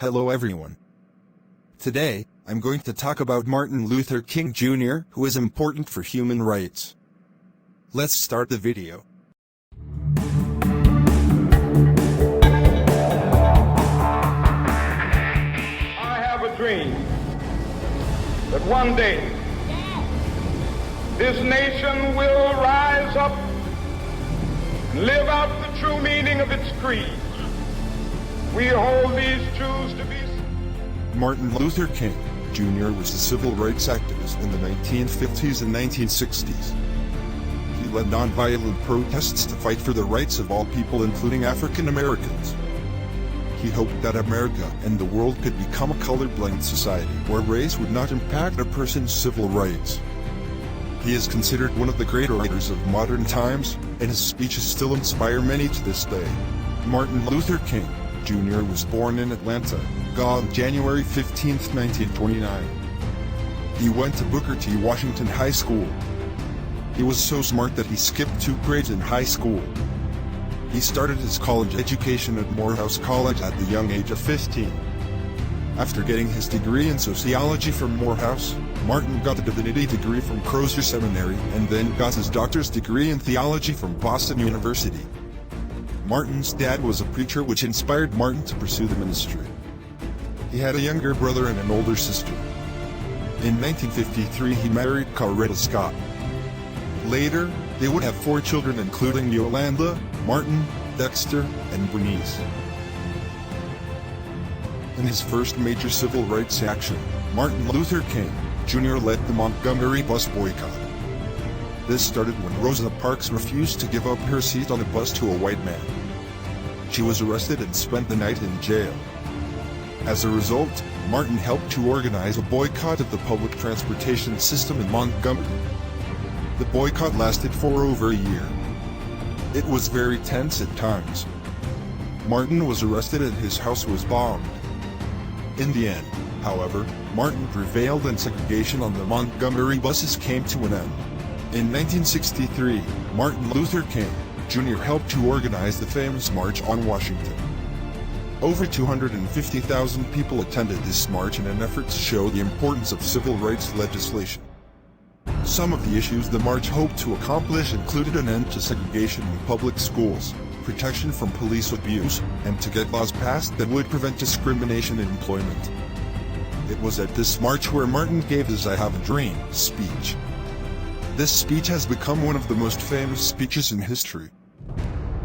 Hello everyone. Today, I'm going to talk about Martin Luther King Jr., who is important for human rights. Let's start the video. I have a dream that one day this nation will rise up and live out the true meaning of its creed. We hold these truths to be. Martin Luther King Jr. was a civil rights activist in the 1950s and 1960s. He led nonviolent protests to fight for the rights of all people, including African Americans. He hoped that America and the world could become a colorblind society where race would not impact a person's civil rights. He is considered one of the great orators of modern times, and his speeches still inspire many to this day. Martin Luther King Jr. was born in Atlanta, on January 15, 1929. He went to Booker T. Washington High School. He was so smart that he skipped 2 grades in high school. He started his college education at Morehouse College at the young age of 15. After getting his degree in sociology from Morehouse, Martin got a divinity degree from Crozer Seminary and then got his doctor's degree in theology from Boston University. Martin's dad was a preacher, which inspired Martin to pursue the ministry. He had a younger brother and an older sister. In 1953 he married Coretta Scott. Later, they would have 4 children, including Yolanda, Martin, Dexter, and Bernice. In his first major civil rights action, Martin Luther King Jr. led the Montgomery bus boycott. This started when Rosa Parks refused to give up her seat on a bus to a white man. She was arrested and spent the night in jail. As a result, Martin helped to organize a boycott of the public transportation system in Montgomery. The boycott lasted for over a year. It was very tense at times. Martin was arrested and his house was bombed. In the end, however, Martin prevailed and segregation on the Montgomery buses came to an end. In 1963, Martin Luther King Jr. helped to organize the famous March on Washington. Over 250,000 people attended this march in an effort to show the importance of civil rights legislation. Some of the issues the march hoped to accomplish included an end to segregation in public schools, protection from police abuse, and to get laws passed that would prevent discrimination in employment. It was at this march where Martin gave his "I Have a Dream" speech. This speech has become one of the most famous speeches in history.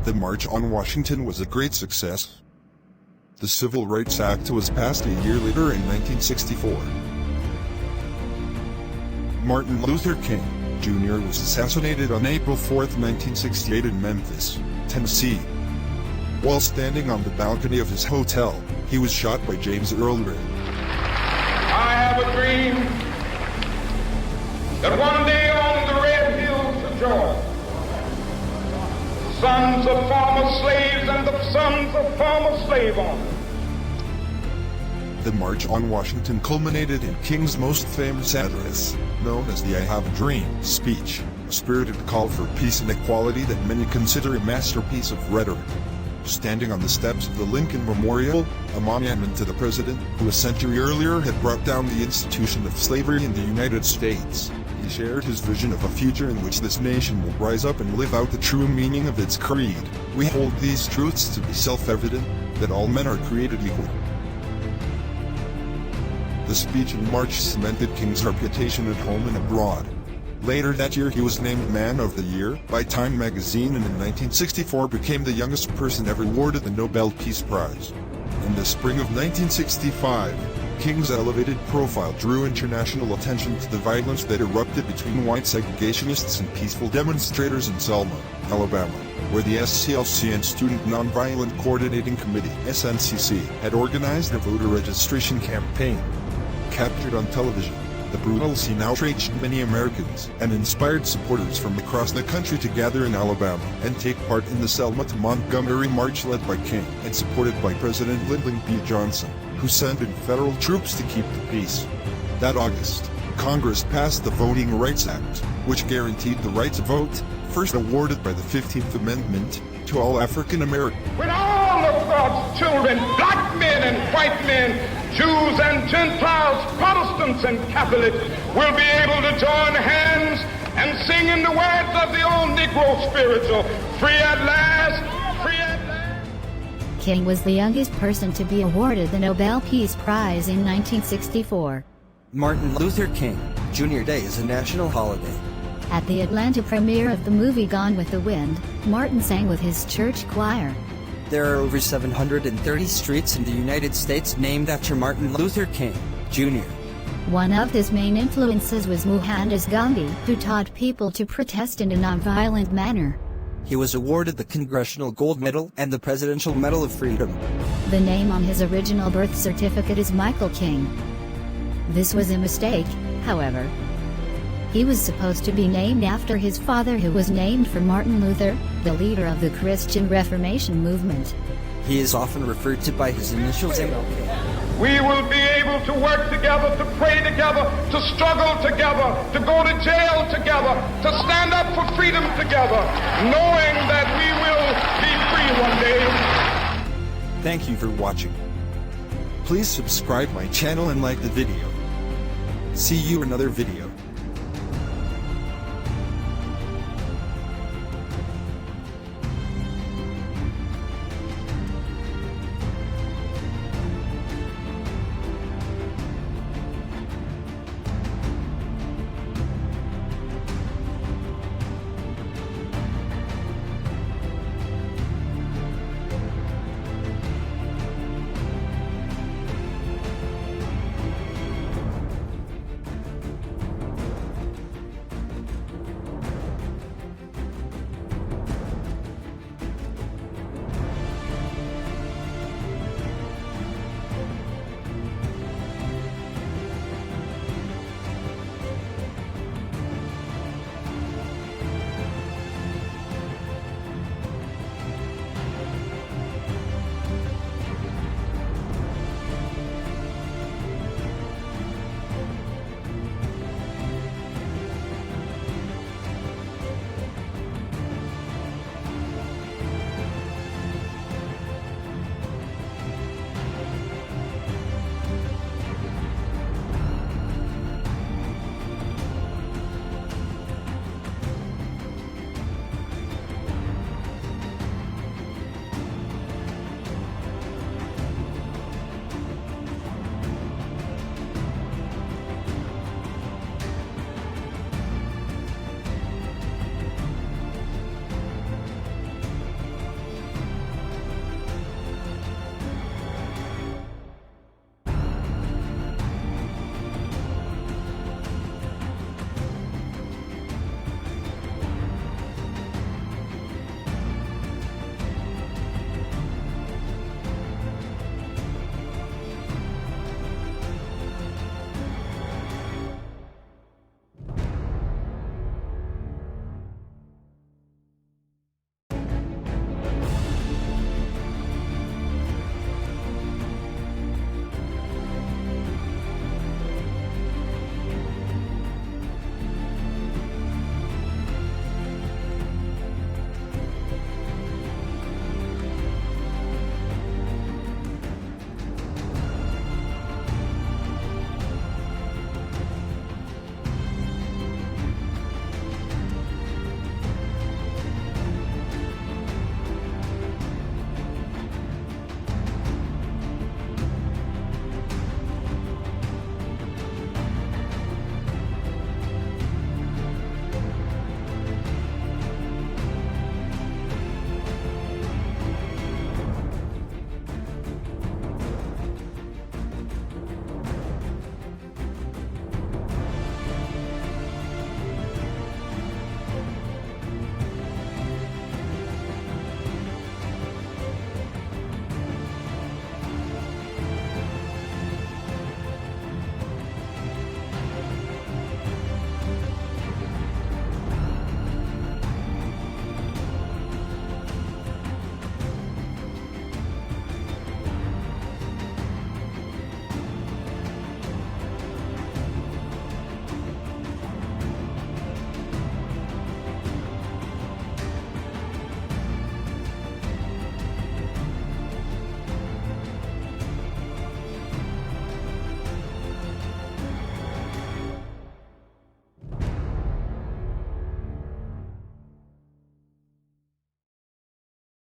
The March on Washington was a great success. The Civil Rights Act was passed a year later in 1964. Martin Luther King Jr. was assassinated on April 4, 1968 in Memphis, Tennessee. While standing on the balcony of his hotel, he was shot by James Earl Ray. I have a dream that one day on the red hills of Georgia, sons of former slaves and the sons of former slave owners. The March on Washington culminated in King's most famous address, known as the "I Have a Dream" speech, a spirited call for peace and equality that many consider a masterpiece of rhetoric. Standing on the steps of the Lincoln Memorial, a monument to the president who a century earlier had brought down the institution of slavery in the United States, he shared his vision of a future in which this nation will rise up and live out the true meaning of its creed. We hold these truths to be self-evident, that all men are created equal. The speech and march cemented King's reputation at home and abroad. Later that year he was named Man of the Year by Time magazine, and in 1964 became the youngest person ever awarded the Nobel Peace Prize. In the spring of 1965, King's elevated profile drew international attention to the violence that erupted between white segregationists and peaceful demonstrators in Selma, Alabama, where the SCLC and Student Nonviolent Coordinating Committee (SNCC) had organized a voter registration campaign. Captured on television, the brutal scene outraged many Americans and inspired supporters from across the country to gather in Alabama and take part in the Selma to Montgomery march led by King and supported by President Lyndon B. Johnson, who sent in federal troops to keep the peace. That August, Congress passed the Voting Rights Act, which guaranteed the right to vote, first awarded by the 15th Amendment, to all African Americans. When all of God's children, black men and white men, Jews and Gentiles, Protestants and Catholics will be able to join hands and sing in the words of the old Negro spiritual, free at last, free at last. King was the youngest person to be awarded the Nobel Peace Prize in 1964. Martin Luther King Jr. Day is a national holiday. At the Atlanta premiere of the movie Gone with the Wind, Martin sang with his church choir. There are over 730 streets in the United States named after Martin Luther King Jr. One of his main influences was Mohandas Gandhi, who taught people to protest in a nonviolent manner. He was awarded the Congressional Gold Medal and the Presidential Medal of Freedom. The name on his original birth certificate is Michael King. This was a mistake, however. He was supposed to be named after his father, who was named for Martin Luther, the leader of the Christian Reformation movement. He is often referred to by his initials MLK. We will be able to work together, to pray together, to struggle together, to go to jail together, to stand up for freedom together, knowing that we will be free one day. Thank you for watching. Please subscribe my channel and like the video. See you in another video.